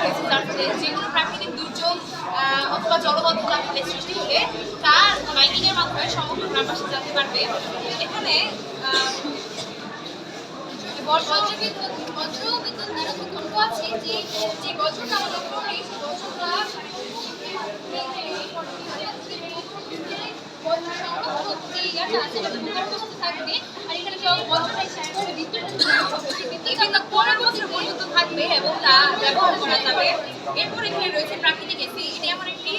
হয়েছে, যার ফলে যে কোনো প্রাকৃতিক দুর্যোগ অথবা জলবদ্ধতা সৃষ্টি হলে তার মাইকিংয়ের মাধ্যমে সমগ্র গ্রামবাসী জানতে পারবে। এখানে বজ্রবিদ্যুৎ নিরোধক যন্ত্র আছে, যে বজ্রটা আমরা করি সেই বজ্রটা থাকবে, আর এখানে পর্যন্ত থাকবে এবং তা ব্যবহার করা যাবে। এরপর এখানে রয়েছে প্রাকৃতিক এসি। এটা এমন একটি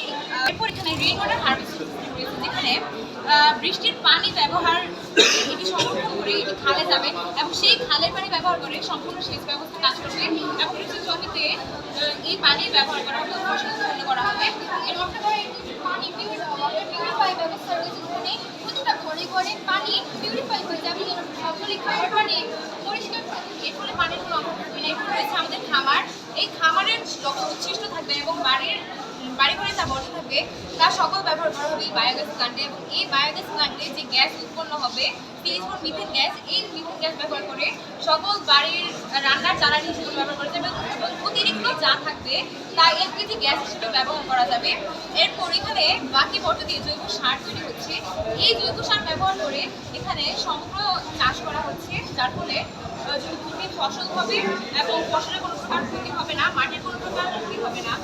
এরপর এখানে রেইন ওয়াটার হারভেস্টিং রয়েছে, যেখানে বৃষ্টির পানি ব্যবহার এটি সংরক্ষণ করে এটি খালে যাবে এবং সেই খালের পানি ব্যবহার করে সম্পূর্ণ সেচ ব্যবস্থা কাজ করবে এবং কৃষি জমিতে এই পানি ব্যবহার করা হবে, ফসল উৎপন্ন করা হবে। এর মধ্যে পানি পিউরিফাই ব্যবস্থা রয়েছে, যেখানে প্রতিটা ঘরে ঘরে পানি পিউরিফাই হয়ে যাবে যেন সকলেই খাবার পানি পরিষ্কার থাকে, এর ফলে পানির কোনো অভাব থাকবে না। এরপর রয়েছে আমাদের খামার। এই খামারের যত উচ্ছিষ্ট থাকবে এবং বাড়ি ঘরে তা বর্জ্য থাকবে তা সকল ব্যবহার করা হবে এই বায়োগ্যাস প্ল্যান্টে, এবং এই বায়োগ্যাস প্ল্যান্টে যে গ্যাস উৎপন্ন হবে সিএইচ4 মিথেন গ্যাস, এই মিথেন গ্যাস ব্যবহার করে সকল বাড়ির রান্নার জ্বালানি হিসেবে ব্যবহার করা যাবে এবং অতিরিক্ত যা থাকবে তা এলপিজি গ্যাস হিসেবে ব্যবহার করা যাবে। এরপর এখানে বাকি বর্জ্য দিয়ে জৈব সার তৈরি হচ্ছে। এই জৈব সার ব্যবহার করে এখানে সমগ্র চাষ করা হচ্ছে, যার ফলে জমিতে ফসল হবে এবং ফসলের কোনো প্রকার ক্ষতি হবে না, মাটির কোনো প্রকার ক্ষতি হবে না।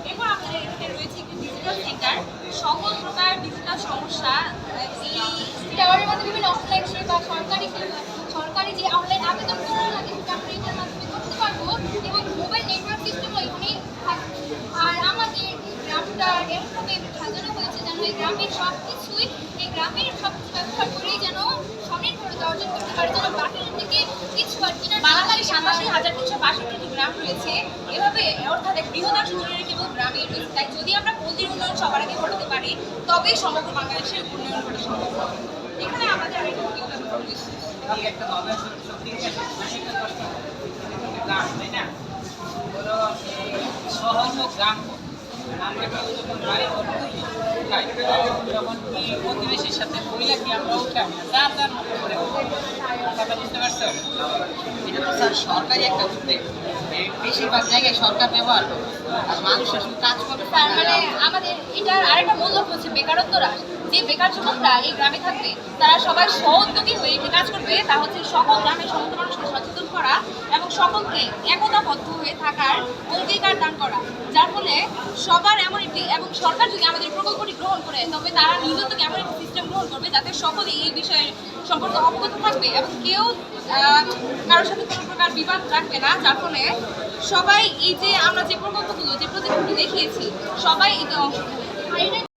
এরপর আমাদের এখানে রয়েছে একটি ডিজিটাল সেন্টার। সকল প্রকার ডিজিটাল সমস্যা এই টাওয়ারের মধ্যে বিভিন্ন অফলাইন সেবা, সরকারি যে অনলাইন আবেদন করা লাগে সেটা আমরা এটার মাধ্যমে করতে পারবো এবং মোবাইল নেটওয়ার্ক সিস্টেমও এখানে থাকবে। আর আমাদের গ্রামটা এমনভাবে সাজানো হয়েছে যেন এই গ্রামের সব কিছুই ব্যবহার করেই যেন স্বনির্ভরতা অর্জন করতে পারে, যেন বাহির থেকে কিছু আর কিনা। বাংলাদেশে 87,362টি গ্রাম রয়েছে, এভাবে অর্থাৎ এক বৃহদাংশ জুড়ে কেবল গ্রামে রয়েছে। তাই যদি আমরা পল্লীর উন্নয়ন সবার আগে ঘটাতে পারি তবেই সমগ্র বাংলাদেশের উন্নয়ন ঘটা সম্ভব। এখানে আমাদের আরেকটা প্রতিবেশীর সাথে বইলা কি আমরা উঠাই যার মতো করে কথা বুঝতে পারছো? এটা তো স্যার সরকারি একটা উদ্যোগ, বেশিরভাগ জায়গায় সরকার ব্যবহার করে আর মানুষের শুধু কাজ করবে। তার মানে আমাদের এটার আরেকটা মূল লক্ষ্য হচ্ছে বেকারত্ব হ্রাস। যে বেকার যুবকরা এই গ্রামে থাকবে তারা সবাই সহযোগী হয়ে কাজ করবে, তা হচ্ছে সকল গ্রামের সমস্ত মানুষকে সচেতন করা এবং সকলকে একতাবদ্ধ হয়ে থাকার অঙ্গীকার দান করা, যার ফলে সবার এমন একটি এবং সরকার যদি আমাদের প্রকল্পটি গ্রহণ করে তবে তারা নিজের এমন একটি সিস্টেম গ্রহণ করবে যাতে সকলে এই বিষয়ে সম্পর্কে অবগত থাকবে এবং কেউ কারোর সাথে কোনো প্রকার বিবাদ রাখবে না, যার ফলে সবাই এই যে আমরা যে প্রকল্পগুলো যে প্রজেক্টগুলো দেখিয়েছি সবাই এতে অংশ নেবে।